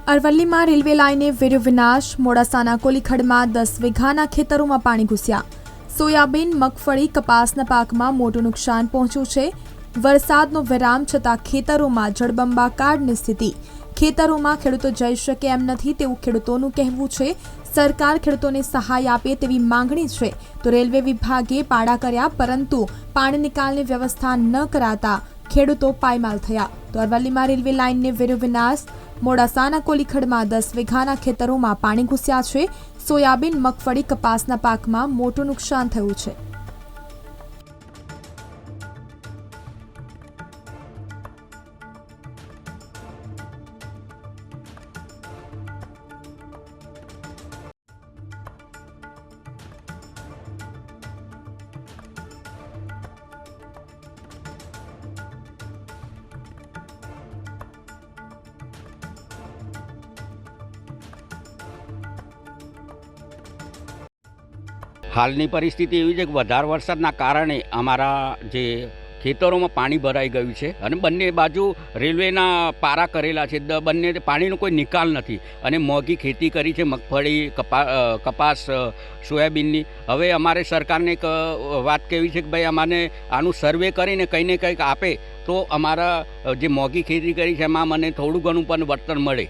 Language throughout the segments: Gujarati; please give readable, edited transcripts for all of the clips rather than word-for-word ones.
અરવલ્લીમાં રેલવે લાઇને વેર્યો વિનાશ. મોડાસાના કોલીખડમાં 10 વીઘાના ખેતરોમાં પાણી ઘૂસ્યા. સોયાબીન, મગફળી, કપાસના પાકમાં મોટું નુકસાન પહોંચ્યું છે. વરસાદનો વિરામ છતાં ખેતરોમાં જળબંબાકારની સ્થિતિ. ખેતરોમાં ખેડૂતો જઈ શકે એમ નથી તેવું ખેડૂતોનું કહેવું છે. સરકાર ખેડૂતોને સહાય આપે તેવી માંગણી છે તો રેલવે વિભાગે પાડા કર્યા, પરંતુ પાણી નિકાલની વ્યવસ્થા ન કરાતા ખેડૂતો પાયમાલ થયા. તો અરવલ્લીમાં રેલવે લાઇનને વેર્યો વિનાશ. મોડાસાના કોલીખડમાં 10 વીઘાના ખેતરોમાં પાણી ઘૂસ્યા છે. સોયાબીન, મગફળી, કપાસના પાકમાં મોટું નુકસાન થયું છે. હાલની પરિસ્થિતિ એવી છે કે વધારે વરસાદના કારણે અમારા જે ખેતરોમાં પાણી ભરાઈ ગયું છે અને બંને બાજુ રેલવેના પારા કરેલા છે. બંને પાણીનો કોઈ નિકાલ નથી અને મોંઘી ખેતી કરી છે, મગફળી, કપાસ, સોયાબીનની. હવે અમારે સરકારને એક વાત કહેવી છે કે ભાઈ અમારે આનું સર્વે કરીને કંઈ ને કંઈક આપે તો અમારા જે મોંઘી ખેતી કરી છે એમાં મને થોડું ઘણું પણ વળતર મળે.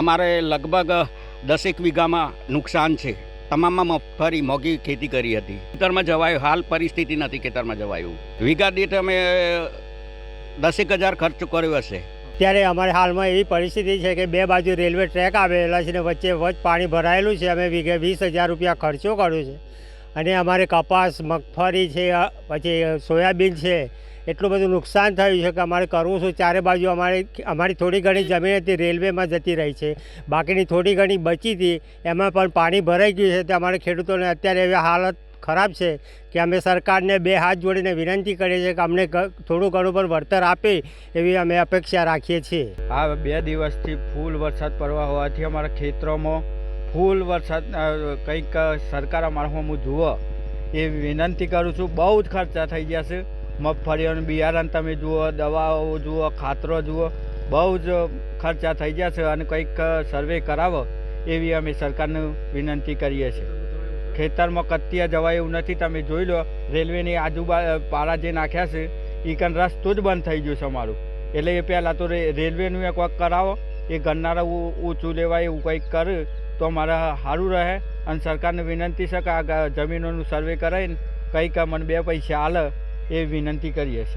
અમારે લગભગ 10 વીઘામાં નુકસાન છે. તમામમાં મગફળી મોંઘી ખેતી કરી હતી. ખેતરમાં જવાયું, હાલ પરિસ્થિતિ નથી ખેતરમાં જવાયું. વીઘા દીઠ અમે 10,000 ખર્ચ કર્યો હશે. ત્યારે અમારે હાલમાં એવી પરિસ્થિતિ છે કે બે બાજુ રેલવે ટ્રેક આવેલા છે ને વચ્ચે પાણી ભરાયેલું છે. અમે વીઘે 20,000 રૂપિયા ખર્ચો કર્યો છે અને અમારે કપાસ, મગફળી છે, પછી સોયાબીન છે, એટલું બધું નુકસાન થયું છે કે અમારે કરવું શું. ચારે બાજુ અમારી થોડી ઘણી જમીન હતી રેલવેમાં જતી રહી છે, બાકીની થોડી ઘણી બચી હતી એમાં પણ પાણી ભરાઈ ગયું છે. તો અમારે ખેડૂતોને અત્યારે એવી હાલત ખરાબ છે કે અમે સરકારને 2 હાથ જોડીને વિનંતી કરીએ છીએ કે અમને થોડું ઘણું પણ વળતર આપે એવી અમે અપેક્ષા રાખીએ છીએ. આ 2 દિવસથી ફૂલ વરસાદ પડવા હોવાથી અમારા ખેતરોમાં ફૂલ વરસાદ કંઈક સરકાર અમારા હું જુઓ એ વિનંતી કરું છું. બહુ જ ખર્ચા થઈ ગયા છે. મગફળીઓનું બિયારણ તમે જુઓ, દવાઓ જુઓ, ખાતરો જુઓ, બહુ જ ખર્ચા થઈ ગયા છે અને કંઈક સર્વે કરાવો એવી અમે સરકારને વિનંતી કરીએ છીએ. ખેતરમાં કત્તિયા જવાય એવું નથી. તમે જોઈ લો, રેલવેની આજુબાજુ પાળા જે નાખ્યા છે એ કન રસ્તો જ બંધ થઈ ગયો છે અમારું. એટલે એ પહેલાં તો રેલવેનું એક વખત કરાવો, એ ગણનારા ઊંચું લેવાય એવું કંઈક કરે તો અમારે સારું રહે. અને સરકારને વિનંતી છે કે આ જમીનોનું સર્વે કરાવીને કંઈક મને 2 પૈસા આલે એ વિનંતી કરીએ છીએ.